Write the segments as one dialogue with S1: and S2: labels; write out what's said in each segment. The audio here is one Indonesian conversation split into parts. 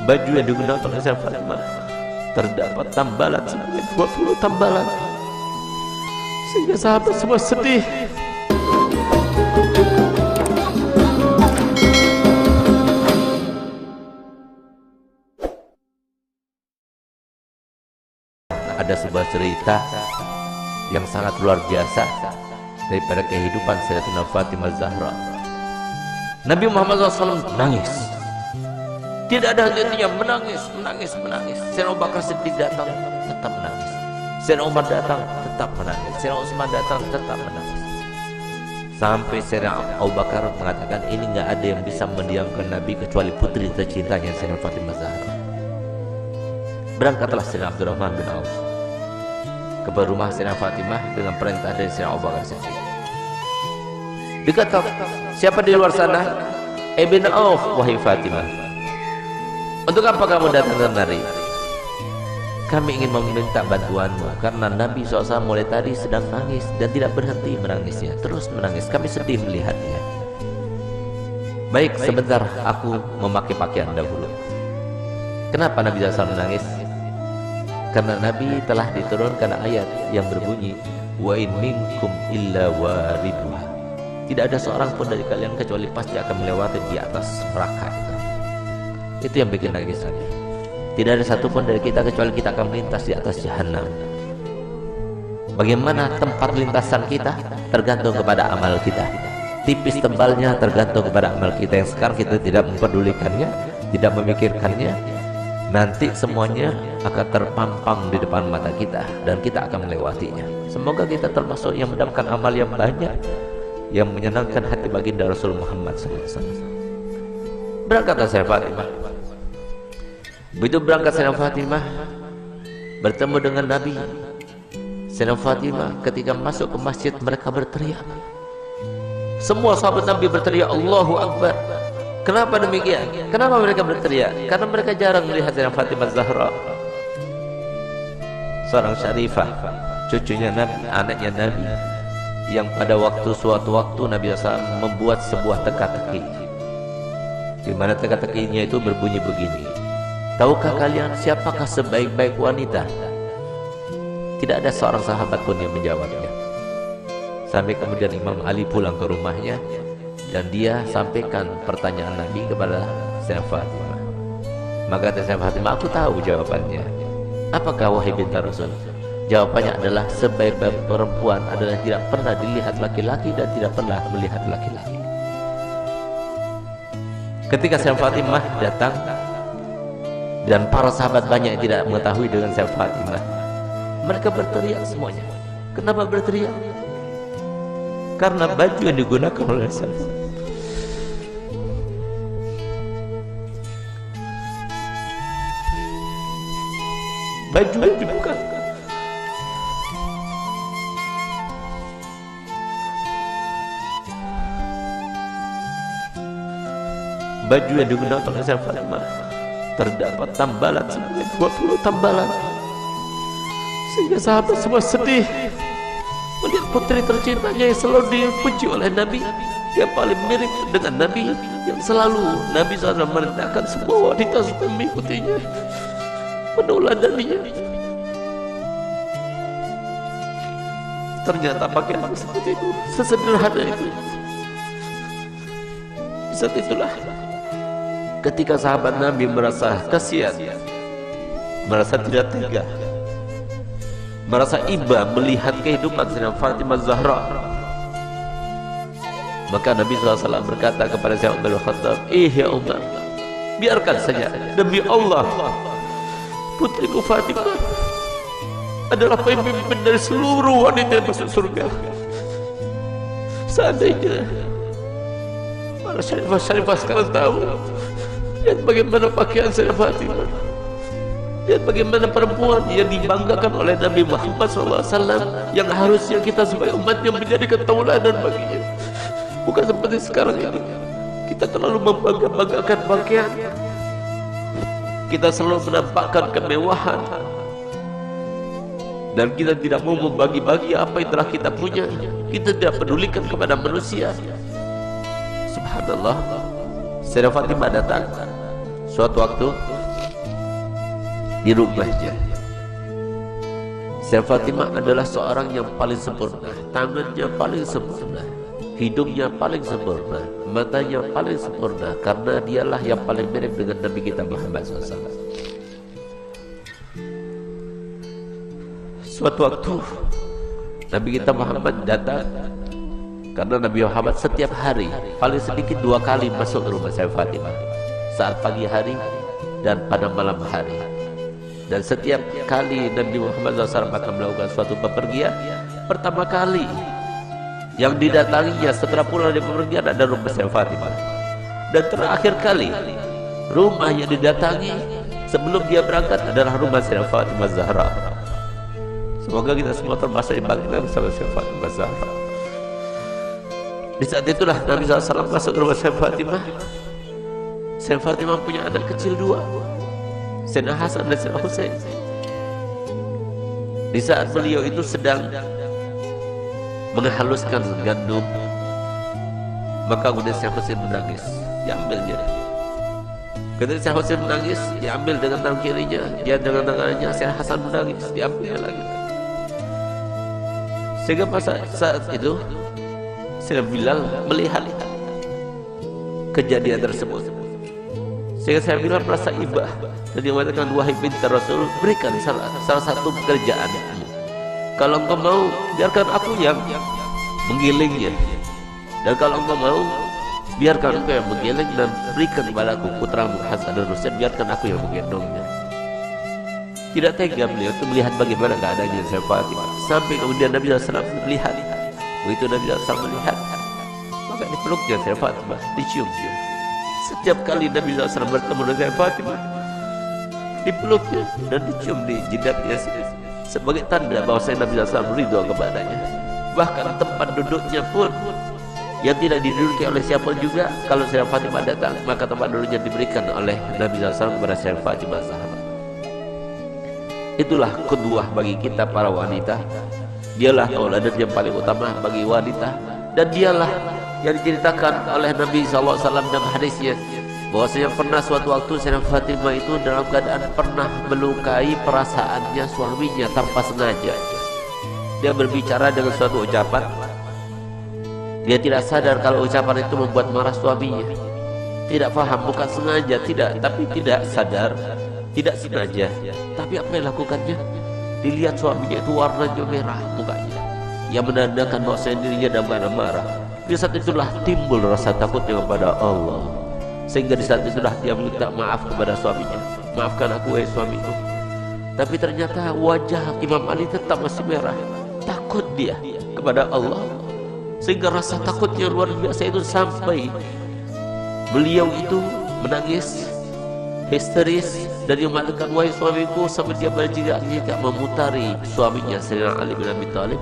S1: baju yang digunakan oleh Sayyidah Fatimah terdapat tambalan sebanyak 20 tambalan, sehingga sahabat semua sedih. Ada sebuah cerita yang sangat luar biasa daripada kehidupan Sayyidatina Fatimah Zahra. Nabi Muhammad SAW menangis, tidak ada henti-hentinya, menangis. Sayyidina Abu Bakar Siddiq datang, tetap menangis. Sayyidina Umar datang, tetap menangis. Sayyidina Utsman datang, tetap menangis. Sampai Sayyidina Abu Bakar mengatakan, ini nggak ada yang bisa mendiamkan Nabi kecuali putri tercintanya Sayyidatina Fatimah Zahra. Berangkatlah Sayyidina Abdurrahman bin Auf ke rumah Sayyidatina Fatimah dengan perintah dari Sayyidina Abu Bakar Siddiq. Dikatakan, siapa di luar sana? Ibn Auf, wahai Fatimah. Untuk apa kamu datang kemari? Kami ingin meminta bantuanmu karena Nabi SAW mulai tadi sedang nangis dan tidak berhenti menangisnya, terus menangis. Kami sedih melihatnya. Baik, sebentar, aku memakai pakaian dahulu. Kenapa Nabi SAW menangis? Karena Nabi telah diturunkan ayat yang berbunyi, wa in minkum illa wariduha. Tidak ada seorang pun dari kalian kecuali pasti akan melewati di atas neraka itu. Itu yang bikin nangis Nabi. Tidak ada satupun dari kita kecuali kita akan melintas di atas jahanam. Bagaimana tempat lintasan kita tergantung kepada amal kita. Tipis tebalnya tergantung kepada amal kita yang sekarang kita tidak memperdulikannya, tidak memikirkannya. Nanti semuanya akan terpampang di depan mata kita dan kita akan melewatinya. Semoga kita termasuk yang mendapatkan amal yang banyak, yang menyenangkan hati baginda Rasul Muhammad SAW. Berangkatlah Sayyidah Fatimah. Begitu berangkat Sayyidah Fatimah bertemu dengan Nabi. Sayyidah Fatimah ketika masuk ke masjid, mereka berteriak. Semua sahabat Nabi berteriak Allahu Akbar. Kenapa demikian? Kenapa mereka berteriak? Karena mereka jarang melihat Sayyidah Fatimah Zahra, seorang syarifah, cucunya Nabi, anaknya Nabi, yang pada suatu waktu Nabi SAW membuat sebuah teka-teki, di mana teka-tekinya itu berbunyi begini. Tahukah kalian siapakah sebaik-baik wanita? Tidak ada seorang sahabat pun yang menjawabnya. Sampai kemudian Imam Ali pulang ke rumahnya dan dia sampaikan pertanyaan Nabi kepada Sayyidah Fatimah. Maka Sayyidah Fatimah, aku tahu jawabannya. Apakah wahai binti Rasul? Jawabannya adalah sebaik-baik perempuan adalah tidak pernah dilihat laki-laki dan tidak pernah melihat laki-laki. Ketika Sayyidah Fatimah datang dan para sahabat banyak yang tidak mengetahui dengan Sayyidah Fatimah, mereka berteriak semuanya. Kenapa berteriak? Karena baju yang digunakan oleh Sayyidah, baju yang dibuka, baju yang digunakan oleh Sayyidah Fatimah terdapat tambalan sebanyak 20 tambalan, sehingga sahabat semua sedih melihat putri tercintanya yang selalu dipuji oleh Nabi, yang paling mirip dengan Nabi, yang selalu Nabi SAW merintahkan semua wanita supaya mengikutinya, meneladaninya. Ternyata pakaian seperti itu, sesederhana itu. Saat itulah ketika sahabat Nabi merasa kasihan, merasa tidak tega, merasa iba melihat kehidupan Sayyidah Fatimah Zahra, maka Nabi SAW berkata kepada Sayyidina Umar bin Khattab, ya Umar, biarkan saja, demi Allah putriku Fatimah adalah pemimpin dari seluruh wanita yang masuk surga. Seandainya para syarifah sekarang tahu, lihat bagaimana pakaian Sayyidah Fatimah, lihat bagaimana perempuan yang dibanggakan oleh Nabi Muhammad SAW, yang harusnya kita sebagai umatnya menjadikan tauladan baginya. Bukan seperti sekarang ini, kita terlalu membangga-banggakan pakaian, kita selalu menampakkan kemewahan, dan kita tidak mau membagi-bagi apa yang telah kita punya. Kita tidak pedulikan kepada manusia. Subhanallah, Sayyidah Fatimah datang suatu waktu di rumahnya. Sayyidah Fatimah adalah seorang yang paling sempurna, tangannya paling sempurna, hidungnya paling sempurna, matanya paling sempurna, karena dialah yang paling mirip dengan Nabi kita Muhammad SAW. Suatu waktu Nabi kita Muhammad datang, karena Nabi Muhammad setiap hari paling sedikit 2 kali masuk ke rumah Sayyidah Fatimah, saat pagi hari dan pada malam hari. Dan setiap kali Nabi Muhammad SAW akan melakukan suatu bepergian, pertama kali yang didatanginya setelah pulang dari bepergian ada rumah Sayyidah Fatimah. Dan terakhir kali rumah yang didatangi sebelum dia berangkat adalah rumah Sayyidah Fatimah Zahra. Semoga kita semua termasuk dibangkitkan bersama Sayyidah Fatimah Zahra. Di saat itulah Nabi SAW masuk ke rumah Sayyidah Fatimah. Sayyidah Fatimah punya anak kecil 2, Sayyidina Hasan dan Sayyidina Husain. Di saat beliau itu sedang menghaluskan gandum, maka kemudian Sayyidina Husain menangis, diambilnya. Ketika Sayyidina Husain menangis, diambil dengan tangan kirinya, dia dengan tangannya. Sayyidina Hasan menangis, diambil lagi. Sehingga saat itu Sayyidina Bilal melihat kejadian tersebut, sehingga Sayyidina Bilal merasa iba dan dia mengatakan, wahai binti Rasul, berikan salah satu pekerjaan. Kalau engkau mau, biarkan aku yang menggilingnya, dan kalau engkau mau, biarkan engkau yang menggiling dan berikan kepadaku putramu Hasan dan Husain, biarkan aku yang menggendongnya. Tidak tega beliau itu melihat bagaimana keadaannya Sayyidah Fatimah, sampai kemudian Nabi SAW melihat. Begitu Nabi SAW melihat, maka dipeluknya Sayyidah Fatimah, dicium dia. Setiap kali Nabi SAW bertemu dengan Sayyidah Fatimah, dipeluknya dan dicium di jidatnya sebagai tanda bahwa Nabi SAW ridho kepadanya. Bahkan tempat duduknya pun yang tidak diduduki oleh siapa juga, kalau Sayyidah Fatimah datang, maka tempat duduknya diberikan oleh Nabi SAW kepada Sayyidah Fatimah Zahra. Itulah kedua bagi kita para wanita. Dialah tauladan yang paling utama bagi wanita, dan dialah yang diceritakan oleh Nabi SAW dalam hadisnya, bahwasanya pernah suatu waktu Sayyidah Fatimah itu dalam keadaan pernah melukai perasaannya suaminya tanpa sengaja. Dia berbicara dengan suatu ucapan, dia tidak sadar kalau ucapan itu membuat marah suaminya. Tidak paham, bukan sengaja, tapi tidak sadar, tidak sengaja. Tapi apa yang lakukannya? Dilihat suaminya itu warnanya merah mukanya, yang menandakan bahwa dirinya dalam keadaan marah. Di saat itulah timbul rasa takutnya kepada Allah, sehingga di saat itulah dia minta maaf kepada suaminya. Maafkan aku wahai suamiku. Tapi ternyata wajah Imam Ali tetap masih merah. Takut dia kepada Allah, sehingga rasa takutnya luar biasa itu sampai beliau itu menangis histeris dan dia mengatakan, wahai suamiku, sampai dia berjigak-jigak memutari suaminya Sayyidina Ali bin Abi Thalib.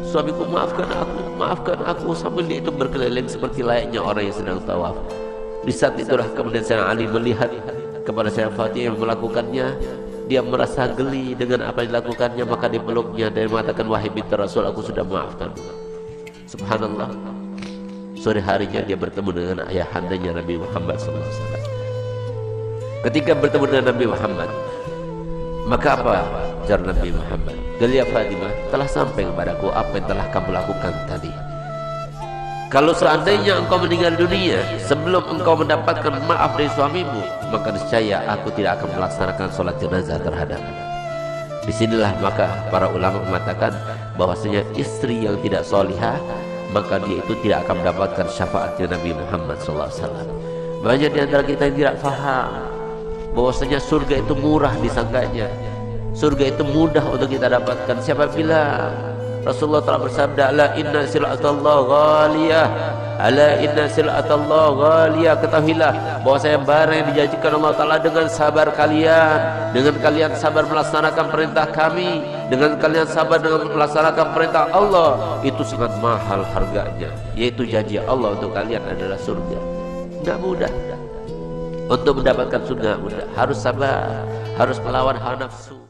S1: Suamiku, maafkan aku, sambil dia itu berkeliling seperti layaknya orang yang sedang tawaf. Di saat itulah kemudian Sayyidina Ali melihat kepada Sayyidah Fatimah yang melakukannya. Dia merasa geli dengan apa yang dilakukannya, maka dipeluknya dan mengatakan, wahai binti Rasul, aku sudah maafkan. Subhanallah, sore harinya dia bertemu dengan ayahandanya Nabi Muhammad SAW. Ketika bertemu dengan Nabi Muhammad, maka apa ujar Nabi Muhammad? Ya Fatimah, telah sampai kepadaku apa yang telah kamu lakukan tadi. Kalau seandainya engkau meninggal dunia sebelum engkau mendapatkan maaf dari suamimu, maka niscaya aku tidak akan melaksanakan sholat jenazah terhadapmu. Disinilah maka para ulama mengatakan bahwasanya istri yang tidak solihah, maka dia itu tidak akan mendapatkan syafaatnya Nabi Muhammad SAW. Banyak di antara kita yang tidak faham bahwasanya surga itu murah disangkanya, surga itu mudah untuk kita dapatkan. Siapa bilang? Rasulullah telah bersabda, ala inna sil'atallah ghaliyah, ala inna sil'atallah ghaliyah. Ketahuilah bahwasanya barang yang dijanjikan Allah Ta'ala dengan sabar kalian, dengan kalian sabar melaksanakan perintah kami, dengan kalian sabar dengan melaksanakan perintah Allah, itu sangat mahal harganya, yaitu janji Allah untuk kalian adalah surga. Tidak mudah untuk mendapatkan surga, mudah. Harus sabar, harus melawan hawa nafsu.